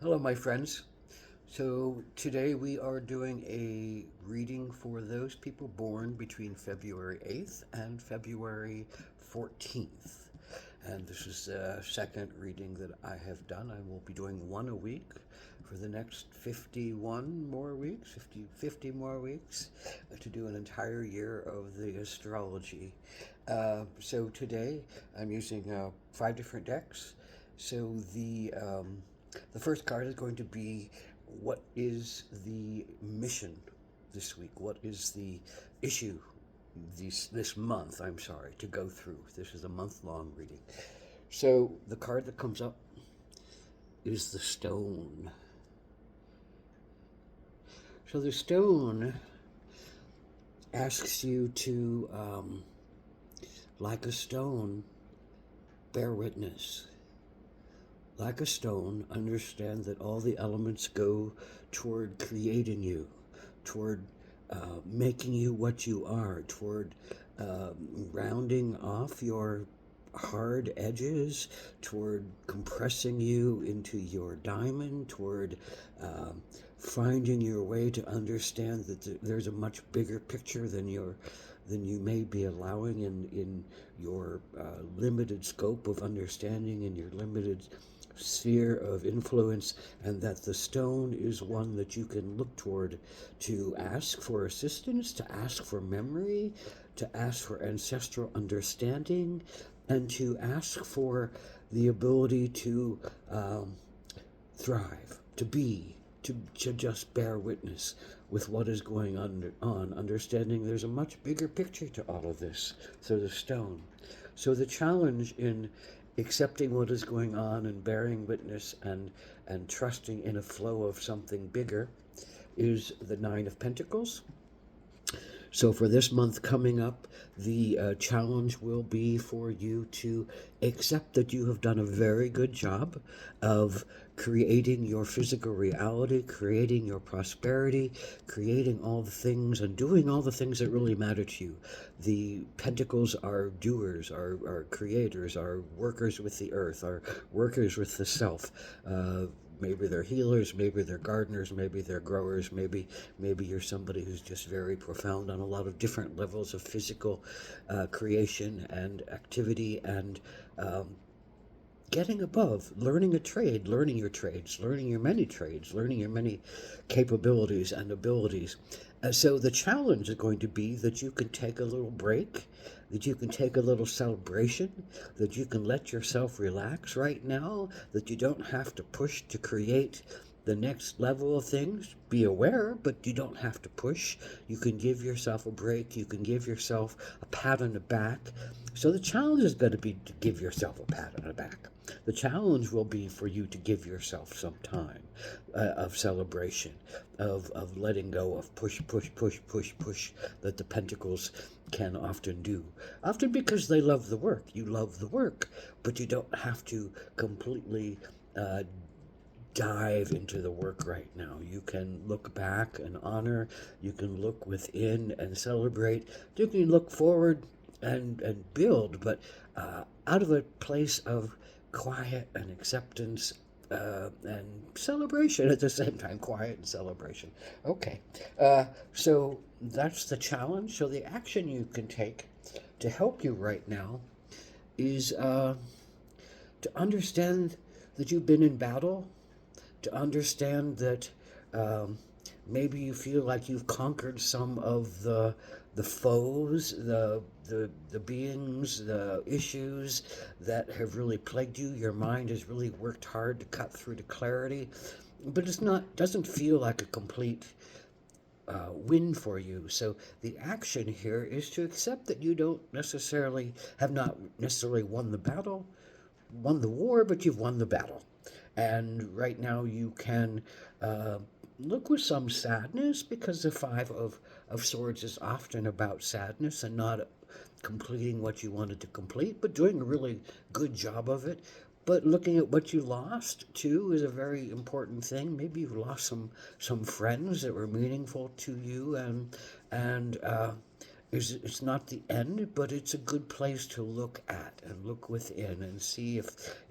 Hello, my friends. So, today we are doing a reading for those people born between February 8th and February 14th. And this is the second reading that I have done. I will be doing one a week for the next 51 more weeks, 50 more weeks, to do an entire year of the astrology. So, today I'm using five different decks. So, the first card is going to be what is the mission this week? What is the issue this month? I'm sorry, to go through. This is a month-long reading. So the card that comes up is the stone. So the stone asks you to, like a stone, bear witness. Like a stone, understand that all the elements go toward creating you, toward making you what you are, toward rounding off your hard edges, toward compressing you into your diamond, toward finding your way to understand that there's a much bigger picture than you may be allowing in your limited scope of understanding, in your limited sphere of influence, and that the stone is one that you can look toward to ask for assistance, to ask for memory, to ask for ancestral understanding, and to ask for the ability to thrive, to be, to just bear witness with what is going on, understanding there's a much bigger picture to all of this. So the stone. So the challenge in accepting what is going on and bearing witness and trusting in a flow of something bigger is the Nine of Pentacles. So for this month coming up, the challenge will be for you to accept that you have done a very good job of creating your physical reality, creating your prosperity, creating all the things and doing all the things that really matter to you. The pentacles are doers, are creators, are workers with the earth, are workers with the self. Maybe they're healers, maybe they're gardeners, maybe they're growers, maybe you're somebody who's just very profound on a lot of different levels of physical creation and activity and getting above, learning a trade, learning your trades, learning your many trades, learning your many capabilities and abilities. So the challenge is going to be that you can take a little break, that you can take a little celebration, that you can let yourself relax right now, that you don't have to push to create the next level of things. Be aware, but you don't have to push. You can give yourself a break. You can give yourself a pat on the back. So the challenge is going to be to give yourself a pat on the back. The challenge will be for you to give yourself some time of celebration, of letting go, of push, push, push, push, push, that the pentacles can often do. Often because they love the work. You love the work, but you don't have to completely dive into the work right now. You can look back and honor. You can look within and celebrate. You can look forward and build, but out of a place of quiet and acceptance and celebration at the same time. Quiet and celebration. Okay. So that's the challenge. So the action you can take to help you right now is to understand that you've been in battle, to understand that maybe you feel like you've conquered some of the foes, the beings, the issues that have really plagued you. Your mind has really worked hard to cut through to clarity, but doesn't feel like a complete win for you. So the action here is to accept that you have not necessarily won the battle, won the war, but you've won the battle. And right now you can look with some sadness, because the Five of Swords is often about sadness and not completing what you wanted to complete, but doing a really good job of it. But looking at what you lost too is a very important thing. Maybe you've lost some friends that were meaningful to you, and it's not the end, but it's a good place to look at and look within and see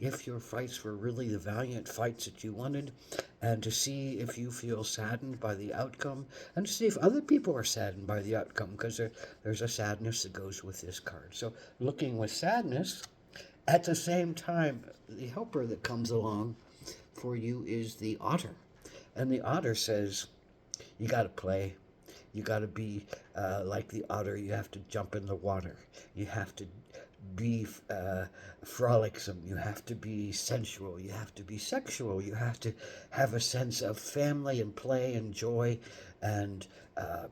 if your fights were really the valiant fights that you wanted, and to see if you feel saddened by the outcome, and to see if other people are saddened by the outcome, because there's a sadness that goes with this card. So looking with sadness, at the same time, the helper that comes along for you is the otter, and the otter says, you got to play. You got to be like the otter. You have to jump in the water. You have to be frolicsome. You have to be sensual. You have to be sexual. You have to have a sense of family and play and joy and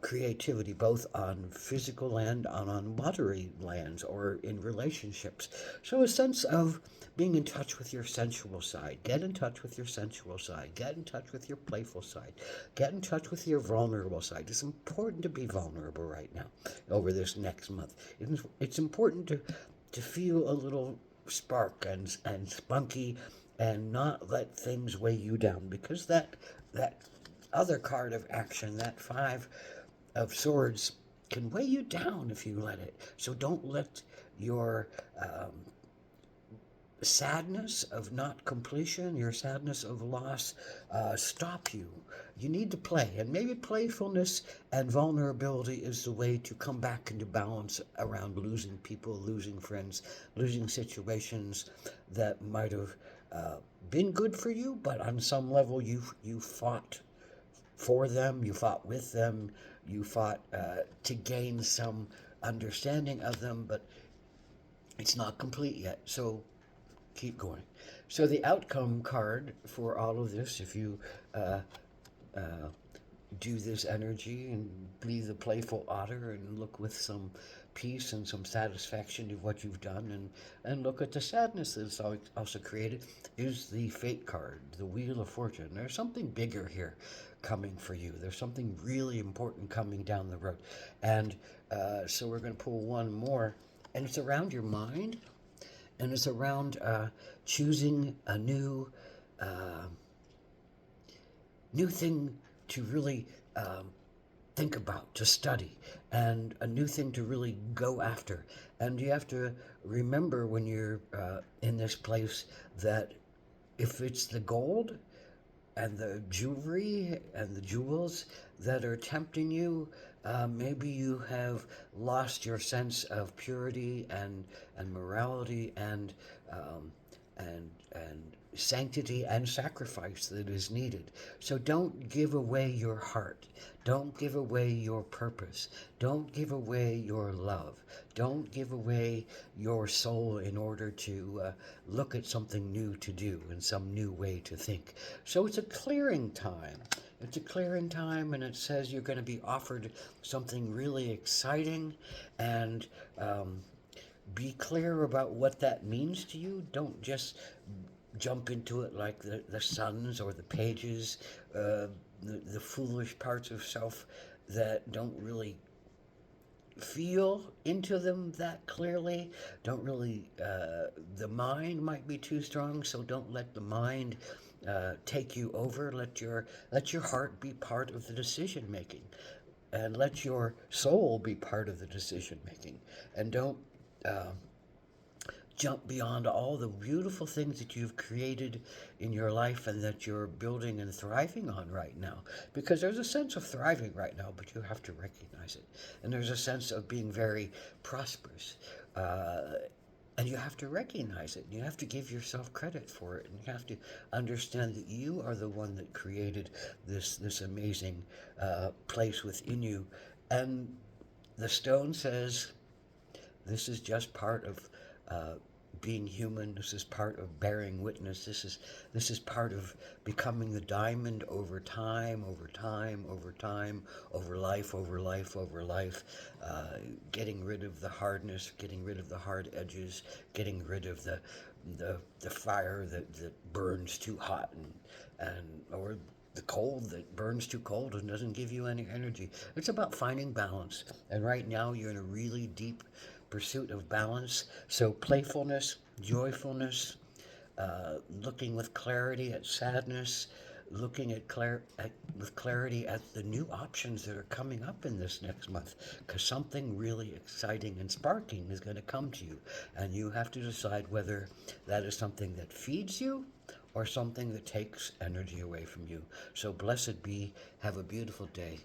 creativity, both on physical land and on watery lands or in relationships. So a sense of being in touch with your sensual side. Get in touch with your sensual side. Get in touch with your playful side. Get in touch with your vulnerable side. It's important to be vulnerable right now over this next month. It's important to feel a little spark and spunky and not let things weigh you down, because that other card of action, that Five of Swords, can weigh you down if you let it. So don't let your sadness of not completion, your sadness of loss, stop you. You need to play, and maybe playfulness and vulnerability is the way to come back into balance around losing people, losing friends, losing situations that might have been good for you, but on some level you fought for them, you fought with them, you fought to gain some understanding of them, but it's not complete yet. So keep going. So the outcome card for all of this, if you do this energy and be the playful otter and look with some peace and some satisfaction of what you've done, and look at the sadness that's also created, is the fate card, the Wheel of Fortune. There's something bigger here coming for you. There's something really important coming down the road. And so we're going to pull one more, and it's around your mind, and it's around choosing a new thing to really think about, to study, and a new thing to really go after. And you have to remember when you're in this place that if it's the gold and the jewelry and the jewels that are tempting you, maybe you have lost your sense of purity and morality and sanctity and sacrifice that is needed. So don't give away your heart. Don't give away your purpose. Don't give away your love. Don't give away your soul in order to look at something new to do and some new way to think. So it's a clearing time. It's a clearing time, and it says you're going to be offered something really exciting, and be clear about what that means to you. Don't just jump into it like the sons or the pages, the foolish parts of self that don't really feel into them that clearly. Don't really, the mind might be too strong, so don't let the mind take you over. Let your heart be part of the decision making, and let your soul be part of the decision making, and don't jump beyond all the beautiful things that you've created in your life and that you're building and thriving on right now. Because there's a sense of thriving right now, but you have to recognize it. And there's a sense of being very prosperous. And you have to recognize it. You have to give yourself credit for it. And you have to understand that you are the one that created this amazing place within you. And the stone says, this is just part of being human. This is part of bearing witness. This is part of becoming the diamond over time, over time, over time, over life, over life, over life. Getting rid of the hardness, getting rid of the hard edges, getting rid of the fire that burns too hot and or the cold that burns too cold and doesn't give you any energy. It's about finding balance. And right now you're in a really deep pursuit of balance. So playfulness, joyfulness, looking with clarity at sadness, looking with clarity at the new options that are coming up in this next month, because something really exciting and sparking is going to come to you, and you have to decide whether that is something that feeds you or something that takes energy away from you. So blessed be. Have a beautiful day.